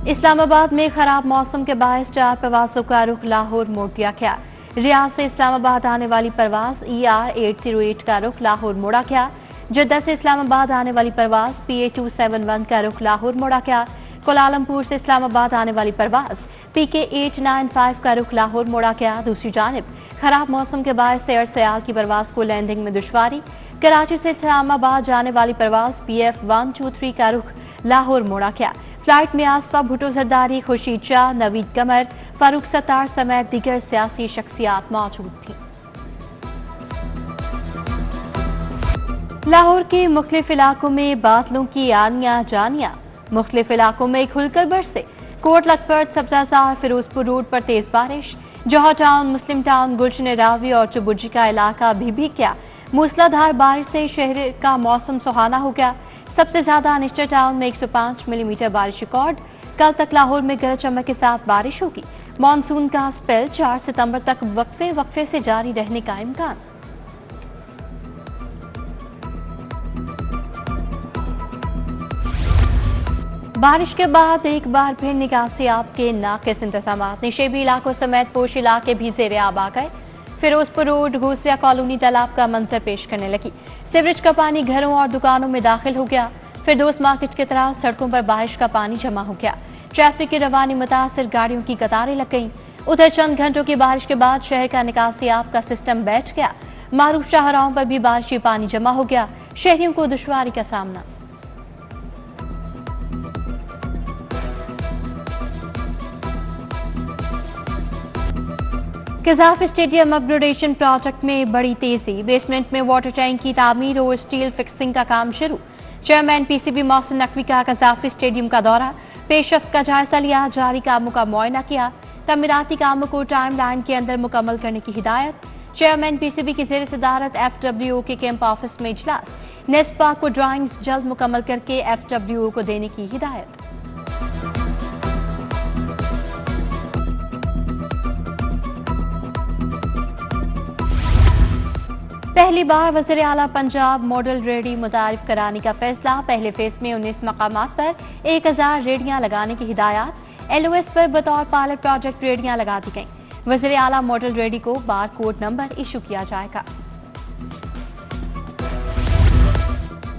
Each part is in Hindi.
इस्लामाबाद में खराब मौसम के बायस 4 प्रवासों का रुख लाहौर मोड़ दिया गया। रियाद से इस्लामाबाद आने वाली परवास ER808 का रुख लाहौर मोड़ा गया। जद्दा से इस्लामाबाद आने वाली परवास PA271 का रुख लाहौर मोड़ा गया। कोलालमपुर से इस्लामाबाद आने वाली परवास PK895 का रुख लाहौर मोड़ा गया। दूसरी जानिब खराब मौसम के बायस एयर सयाल की परवास को लैंडिंग में दुश्वारी। कराची से इस्लामाबाद जाने वाली परवास PF123 का रुख लाहौर मोड़ा गया। फ्लाइट में आसफा भुट्टो जरदारी, खुर्शीद शाह, नवीद कमर, फारूक सत्तार समेत दीगर सियासी शख्सियात मौजूद थी। लाहौर के मुख्तलिफ इलाकों में बादलों की आनियां जानियां। मुख्तलिफ इलाकों में खुलकर बरसे। कोट लखपत, सब्जाजार, फिरोजपुर रोड पर तेज बारिश। जौहर टाउन, मुस्लिम टाउन, गुलशन रावी और चुबुर्जी का इलाका भी क्या। मूसलाधार बारिश से शहर का मौसम सुहाना हो गया। सबसे ज्यादा अनिस्टर टाउन में 105 मिलीमीटर बारिश रिकॉर्ड। कल तक लाहौर में गरज चमक के साथ बारिश होगी। मानसून का स्पेल 4 सितंबर तक वक्फे से जारी रहने का इम्कान। बारिश के बाद एक बार फिर निकासी आपके नाकिस इंतजाम। निशेबी इलाकों समेत पोश इलाके भी ज़ेरे आब आ गए। फिरोजपुर रोड, घोसिया कॉलोनी तालाब का मंजर पेश करने लगी। सीवरेज का पानी घरों और दुकानों में दाखिल हो गया। फिरदौस मार्केट की तरफ सड़कों पर बारिश का पानी जमा हो गया। ट्रैफिक की रवानी मुतासर, गाड़ियों की कतारें लग गईं। उधर चंद घंटों की बारिश के बाद शहर का निकासी आप का सिस्टम बैठ गया। मारूफ शाहराहों पर भी बारिशी पानी जमा हो गया। शहरियों को दुश्वारी का सामना। कज़ाफ स्टेडियम अपग्रेडेशन प्रोजेक्ट में बड़ी तेजी। बेसमेंट में वाटर टैंक की तामीर और स्टील फिक्सिंग का काम शुरू। चेयरमैन PCB मोहसिन नकवी का कज़ाफ स्टेडियम का दौरा। पेशरफ्त का जायजा लिया, जारी कामों का मुआयना किया। तमीराती कामों को टाइम लाइन के अंदर मुकम्मल करने की हिदायत। चेयरमैन PCB की ज़ेर सदारत FWO के कैंप ऑफिस में इजलास। नेस्पा को ड्राइंग्स जल्द मुकम्मल करके FWO को देने की हिदायत। पहली बार वज़ीर आला पंजाब मॉडल रेडी मुतारिफ कराने का फैसला। पहले फेज में 19 मकामात पर 1000 रेडियां लगाने की हिदायत। LOS पर बतौर पायलट प्रोजेक्ट रेडियां लगा दी गईं। वज़ीर आला मॉडल रेडी को बार कोड नंबर इशू किया जाएगा।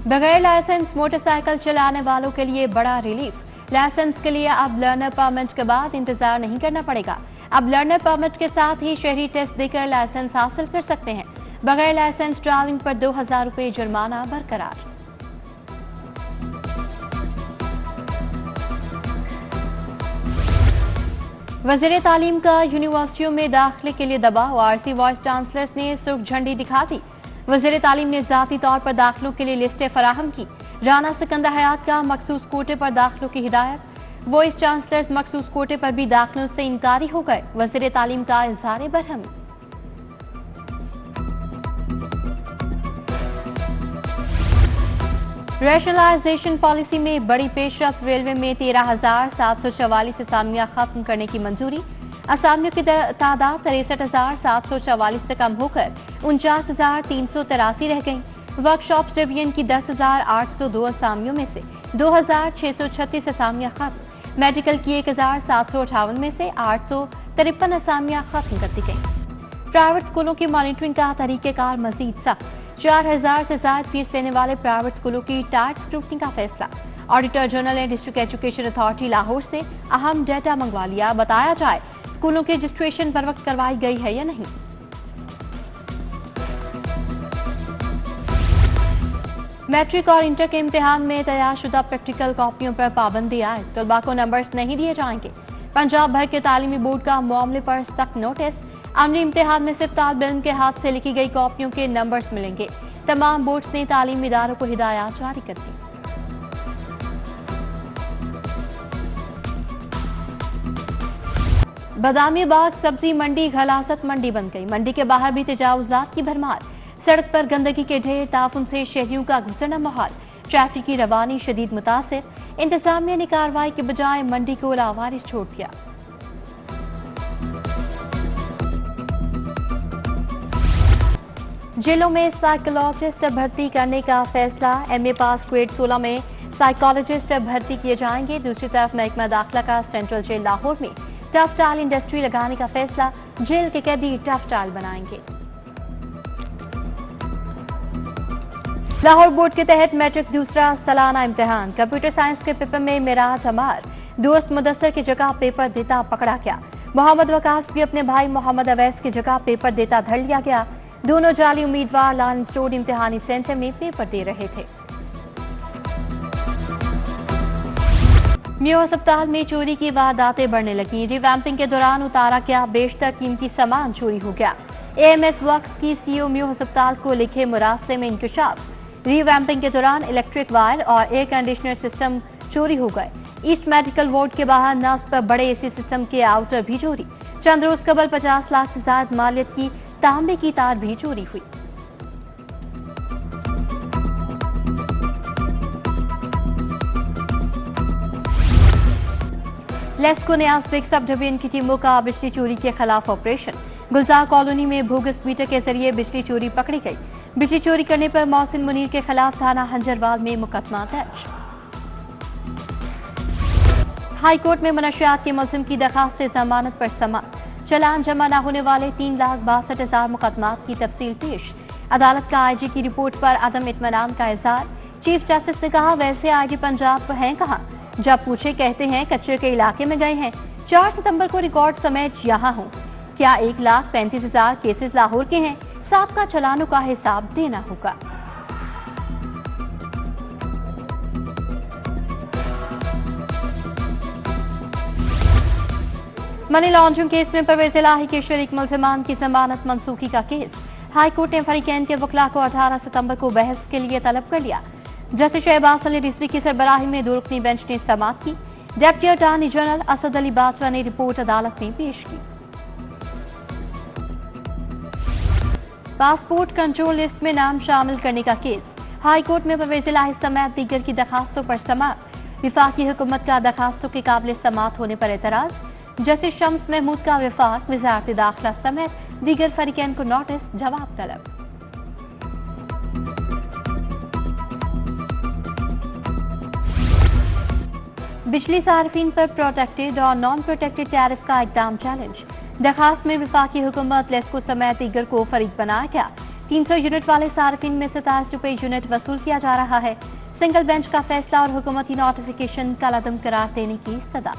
बगैर लाइसेंस मोटरसाइकिल चलाने वालों के लिए बड़ा रिलीफ। लाइसेंस के लिए अब लर्नर परमिट के बाद इंतजार नहीं करना पड़ेगा। अब लर्नर परमिट के साथ ही शहरी टेस्ट देकर लाइसेंस हासिल कर सकते हैं। बगैर लाइसेंस ड्राइविंग पर 2000 रुपये जुर्माना बरकरार। वज़ीर तालीम का यूनिवर्सिटियों में दाखिले के लिए दबाव। RC वाइस चांसलर्स ने सुर्ख झंडी दिखा दी। वज़ीर तालीम ने ज़ाती तौर पर दाखिलों के लिए लिस्टें फराहम की। राना सिकंदर हयात का मखसूस कोटे पर दाखिलों की हिदायत। वाइस चांसलर्स मखसूस कोटे पर भी दाखिलों से इनकारी हो गए। वज़ीर तालीम का इज़हार बरहमी। रैशनलाइजेशन पॉलिसी में बड़ी पेशरफ्त। रेलवे में 13,744 असामियां खत्म करने की मंजूरी। असामियों की तादाद 63,744 से कम होकर 49,383 रह गई। वर्कशॉप्स डिवीजन की 10,802 असामियों में से 2,636 असामियां खत्म। मेडिकल की 1,758 में से 853 असामियां खत्म कर दी गई। प्राइवेट स्कूलों की मॉनिटरिंग का तरीक़ेकार मजीद सख्त। 4000 से ज्यादा फीस लेने वाले प्राइवेट स्कूलों की टाइट स्क्रूटनी का फैसला। ऑडिटर जनरल ने डिस्ट्रिक्ट एजुकेशन अथॉरिटी लाहौर से अहम डेटा मंगवा लिया। बताया जाए स्कूलों की रजिस्ट्रेशन बर वक्त करवाई गई है या नहीं। मैट्रिक और इंटर के इम्तिहान में तैयारशुदा प्रैक्टिकल कॉपियों पर पाबंदी आए। तलबा को नंबर्स नहीं दिए जाएंगे। पंजाब भर के तालीमी बोर्ड का मामले पर सख्त नोटिस। अमली इम्तिहान में सिर्फ तालिब इल्म के हाथ से लिखी गई कॉपियों के नंबर्स मिलेंगे। तमाम बोर्ड्स ने तालीमी इदारों को हिदायत जारी कर दी। बदामी बाग सब्जी मंडी गलासत मंडी बन गई। मंडी के बाहर भी तजावुजात की भरमार। सड़क पर गंदगी के ढेर, ताफुन से शहरियों का गुजरना माहौल। ट्रैफिक की रवानी शदीद मुतासिर। इंतजामिया ने कार्रवाई के बजाय मंडी को लावारिस छोड़ दिया। जेलों में साइकोलॉजिस्ट भर्ती करने का फैसला। MA पास ग्रेड 16 में साइकोलॉजिस्ट भर्ती किए जाएंगे। दूसरी तरफ महकमा दाखिला का सेंट्रल जेल लाहौर में टफ टाइल इंडस्ट्री लगाने का फैसला, जेल के कैदी टफ टाइल बनाएंगे। लाहौर बोर्ड के तहत मैट्रिक दूसरा सालाना इम्तिहान, कंप्यूटर साइंस के पेपर में मिराज अमार दोस्त मुदस्सर की जगह पेपर देता पकड़ा गया। मोहम्मद वकास भी अपने भाई मोहम्मद अवैस की जगह पेपर देता धर लिया गया। दोनों जाली उम्मीदवार लारेंस रोड इम्तिहानी सेंटर में पेपर दे रहे थे। म्यू अस्पताल में चोरी की वारदातें बढ़ने लगी। रिवैम्पिंग के दौरान उतारा गया बेशतर कीमती सामान चोरी हो गया। AMS वर्क्स की CEO म्यू अस्पताल को लिखे मुरासले में इंकशाफ। रिवैम्पिंग के दौरान इलेक्ट्रिक वायर और एयर कंडीशनर सिस्टम चोरी हो गए। ईस्ट मेडिकल वार्ड के बाहर नस्ब पर बड़े AC सिस्टम के आउटर भी चोरी। चंद रोज कबल 50 लाख से ज्यादा मालियत की तांबे की तार भी चोरी हुई। लेस्को न्याज ब्रिक सब डिवीजन की टीमों का बिजली चोरी के खिलाफ ऑपरेशन। गुलजार कॉलोनी में भोगस मीटर के जरिए बिजली चोरी पकड़ी गई। बिजली चोरी करने पर मोहसिन मुनीर के खिलाफ थाना हंजरवाल में मुकदमा दर्ज। हाईकोर्ट में मनशियात के मुलजिम की दरखास्त जमानत पर समाअत। चालान जमा न होने वाले 3,62,000 मुकदमात की तफसील पेश। अदालत का IG की रिपोर्ट पर अदम इत्मीनान का इजहार। चीफ जस्टिस ने कहा, वैसे IG पंजाब हैं कहाँ? जब पूछे कहते हैं कच्चे के इलाके में गए हैं। 4 सितंबर को रिकॉर्ड समेत यहाँ हूँ। क्या 1,35,000 केसेस लाहौर के हैं? साबका चालानों का हिसाब देना होगा। मनी लॉन्ड्रिंग केस में परवेज इलाही के शरीक मुलजिमान की जमानत मनसूखी का केस। हाईकोर्ट ने फरीकैन के वकला को 18 सितंबर को बहस के लिए तलब कर लिया। जस्टिस शहबाज अली रिजवी की सरबराही में 2 रुकनी बेंच ने समाअत की। Deputy attorney general Asad Ali Bajwa ने रिपोर्ट अदालत में पेश की। पासपोर्ट कंट्रोल लिस्ट में नाम शामिल करने का केस। हाईकोर्ट में परवेज इलाही समेत दीगर की दरखास्तों पर समाअत। वफाकी हुकूमत का दरखास्तों के काबिल समाअत होने पर एतराज। जस्टिस शम्स महमूद का वफाक वजारत दाखिला समेत दीगर फरीकैन को नोटिस जवाब तलब। बिजली सार्फिन पर प्रोटेक्टेड और नॉन प्रोटेक्टेड टैरिफ का इकदाम चैलेंज। दरखास्त में वफाकी हुकूमत लेस्को समेत दीगर को फरीक बनाया गया। 300 यूनिट वाले सार्फिन में 27 रुपये यूनिट वसूल किया जा रहा है। सिंगल बेंच का फैसला और हुकूमती नोटिफिकेशन कलअदम करार देने की सदा।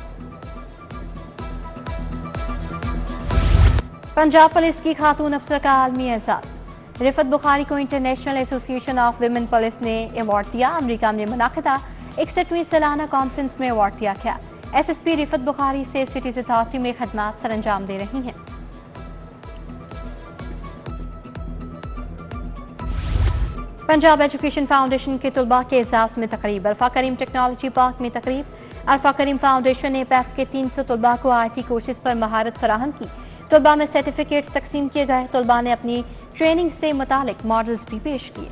पंजाब पुलिस की खातून अफसर का आलमी एजाज। रिफत बुखारी को international association of women police ने अवार्ड दिया। अमेरिका में मुनाकिदा 61वीं सालाना कॉन्फ्रेंस में अवार्ड दिया गया। SSP Rifat Bukhari safe cities authority में खदमात सर अंजाम दे रही हैं। पंजाब एजुकेशन फाउंडेशन के तलबा के एजाज में तकरीब। अरफा करीम टेक्नोलॉजी पार्क में तकरीब। अरफा करीम फाउंडेशन ने पैफ के 300 तलबा को IT कोर्सेज पर महारत फराहम की। तलबा में सर्टिफिकेट्स तकसीम किए गए। तलबा ने अपनी ट्रेनिंग से मुतालिक मॉडल्स भी पेश किए।